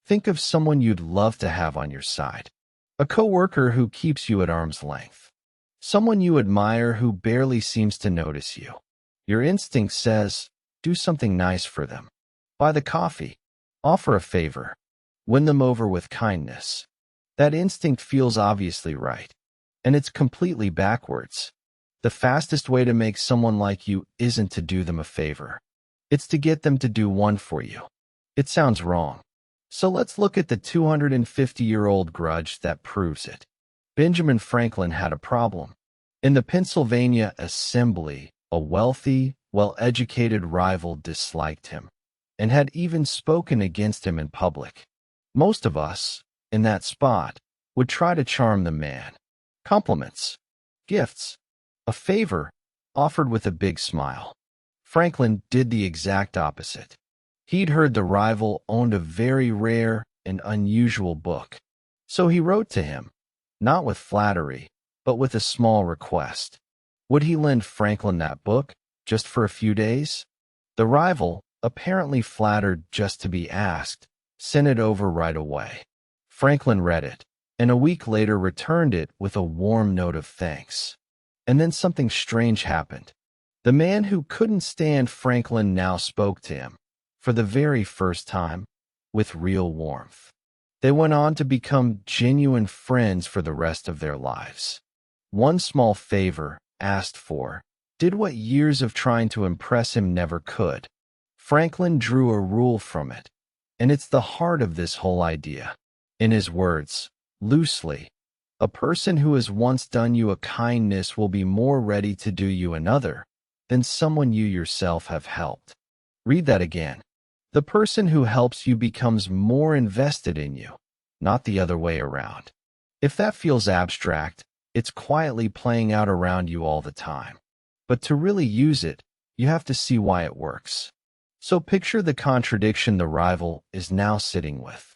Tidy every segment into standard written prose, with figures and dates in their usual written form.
Think of someone you'd love to have on your side. A coworker who keeps you at arm's length. Someone you admire who barely seems to notice you. Your instinct says, do something nice for them. Buy the coffee. Offer a favor. Win them over with kindness. That instinct feels obviously right. And it's completely backwards. The fastest way to make someone like you isn't to do them a favor. It's to get them to do one for you. It sounds wrong. So let's look at the 250-year-old grudge that proves it. Benjamin Franklin had a problem. In the Pennsylvania Assembly, a wealthy, well-educated rival disliked him and had even spoken against him in public. Most of us, in that spot, would try to charm the man. Compliments, gifts, a favor, offered with a big smile. Franklin did the exact opposite. He'd heard the rival owned a very rare and unusual book. So he wrote to him, not with flattery, but with a small request. Would he lend Franklin that book, just for a few days? The rival, apparently flattered just to be asked, sent it over right away. Franklin read it, and a week later returned it with a warm note of thanks. And then something strange happened. The man who couldn't stand Franklin now spoke to him, for the very first time, with real warmth. They went on to become genuine friends for the rest of their lives. One small favor, asked for, did what years of trying to impress him never could. Franklin drew a rule from it, and it's the heart of this whole idea. In his words, loosely, a person who has once done you a kindness will be more ready to do you another than someone you yourself have helped. Read that again. The person who helps you becomes more invested in you, not the other way around. If that feels abstract, it's quietly playing out around you all the time. But to really use it, you have to see why it works. So picture the contradiction the rival is now sitting with.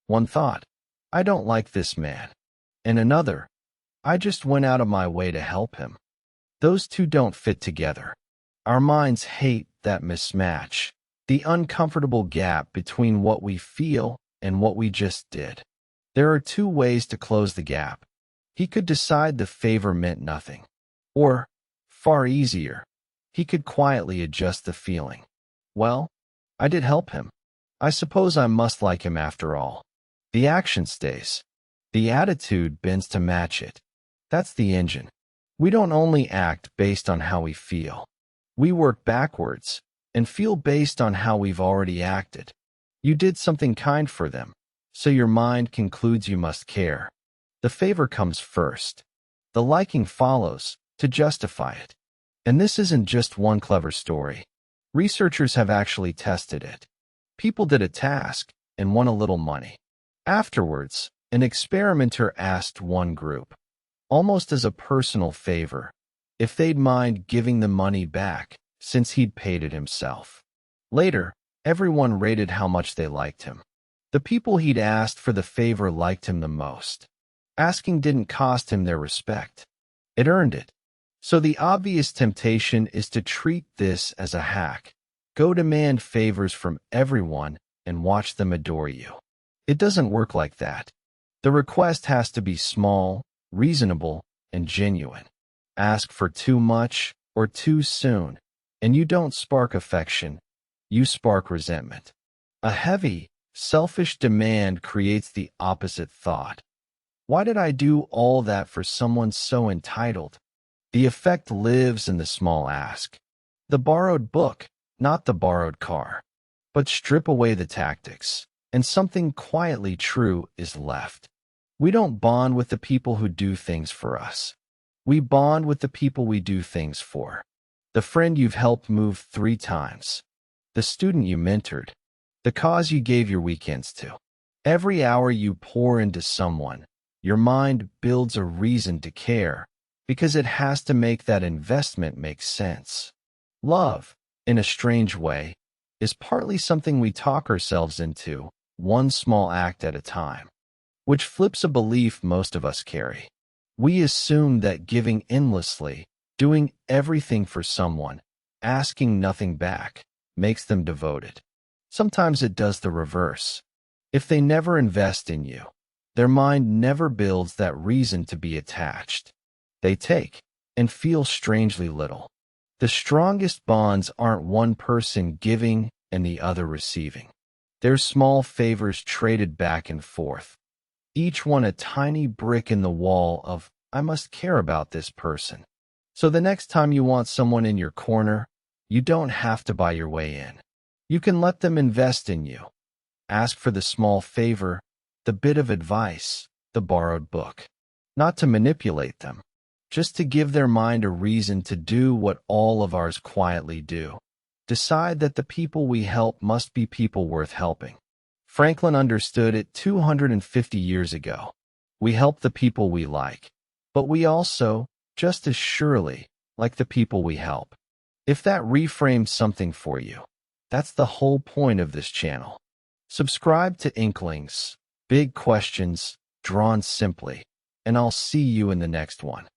One thought, I don't like this man. And another, I just went out of my way to help him. Those two don't fit together. Our minds hate that mismatch. The uncomfortable gap between what we feel and what we just did. There are two ways to close the gap. He could decide the favor meant nothing. Or, far easier, he could quietly adjust the feeling. Well, I did help him. I suppose I must like him after all. The action stays. The attitude bends to match it. That's the engine. We don't only act based on how we feel. We work backwards and feel based on how we've already acted. You did something kind for them, so your mind concludes you must care. The favor comes first. The liking follows to justify it. And this isn't just one clever story. Researchers have actually tested it. People did a task and won a little money. Afterwards, an experimenter asked one group, almost as a personal favor, if they'd mind giving the money back, since he'd paid it himself. Later, everyone rated how much they liked him. The people he'd asked for the favor liked him the most. Asking didn't cost him their respect. It earned it. So the obvious temptation is to treat this as a hack. Go demand favors from everyone and watch them adore you. It doesn't work like that. The request has to be small, reasonable, and genuine. Ask for too much or too soon, and you don't spark affection, you spark resentment. A heavy, selfish demand creates the opposite thought. Why did I do all that for someone so entitled? The effect lives in the small ask. The borrowed book, not the borrowed car. But strip away the tactics, and something quietly true is left. We don't bond with the people who do things for us. We bond with the people we do things for. The friend you've helped move 3 times. The student you mentored. The cause you gave your weekends to. Every hour you pour into someone, your mind builds a reason to care, because it has to make that investment make sense. Love, in a strange way, is partly something we talk ourselves into, one small act at a time, which flips a belief most of us carry. We assume that giving endlessly, doing everything for someone, asking nothing back, makes them devoted. Sometimes it does the reverse. If they never invest in you, their mind never builds that reason to be attached. They take and feel strangely little. The strongest bonds aren't one person giving and the other receiving. They're small favors traded back and forth, each one a tiny brick in the wall of, I must care about this person. So the next time you want someone in your corner, you don't have to buy your way in. You can let them invest in you. Ask for the small favor, the bit of advice, the borrowed book. Not to manipulate them, just to give their mind a reason to do what all of ours quietly do. Decide that the people we help must be people worth helping. Franklin understood it 250 years ago. We help the people we like, but we also, just as surely, like the people we help. If that reframes something for you, that's the whole point of this channel. Subscribe to Inklings, Big Questions, Drawn Simply, and I'll see you in the next one.